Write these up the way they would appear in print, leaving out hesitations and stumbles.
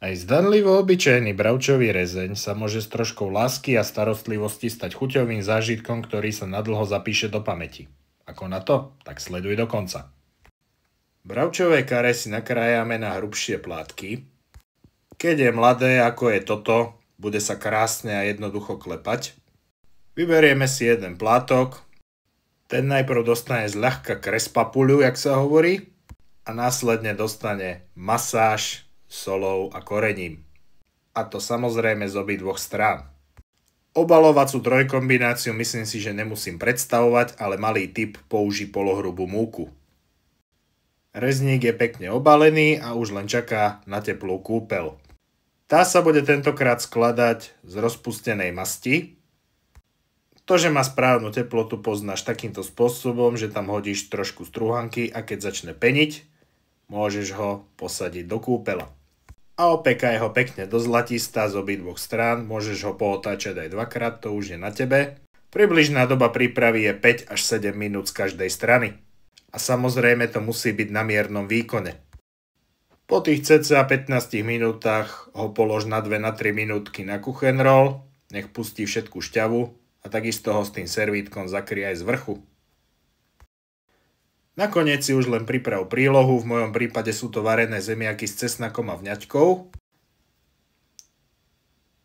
Aj zdanlivo obyčajný bravčový rezeň sa môže s troškou lásky a starostlivosti stať chuťovým zážitkom, ktorý sa nadlho zapíše do pamäti. Ako na to? Tak sleduj do konca. Bravčové kare si nakrájame na hrubšie plátky. Keď je mladé, ako je toto, bude sa krásne a jednoducho klepať. Vyberieme si jeden plátok. Ten najprv dostane zľahka krespapuľu, jak sa hovorí, a následne dostane masáž solou a korením. A to samozrejme z obidvoch strán. Obalovacú trojkombináciu myslím si, že nemusím predstavovať, ale malý tip: použij polohrubú múku. Rezník je pekne obalený a už len čaká na teplú kúpeľ. Tá sa bude tentokrát skladať z rozpustenej masti. To, že má správnu teplotu, poznáš takýmto spôsobom, že tam hodíš trošku strúhanky a keď začne peniť, môžeš ho posadiť do kúpela. A opekaj ho pekne do zlatista z obidvoch strán, môžeš ho pootáčať aj dvakrát, to už je na tebe. Približná doba prípravy je 5 až 7 minút z každej strany. A samozrejme to musí byť na miernom výkone. Po tých cca 15 minútach ho polož na 2-3 minútky na kuchenroll, nech pustí všetku šťavu a takisto ho s tým servítkom zakry aj z vrchu. Nakoniec si už len priprav prílohu, v mojom prípade sú to varené zemiaky s cesnakom a vňaťkou.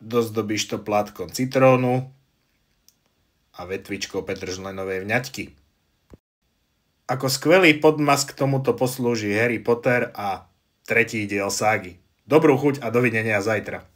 Dozdobíš to plátkom citrónu a vetvičkou petržlenovej vňaťky. Ako skvelý podmaz k tomuto poslúži Harry Potter a 3. diel ságy. Dobrú chuť a dovidenia zajtra.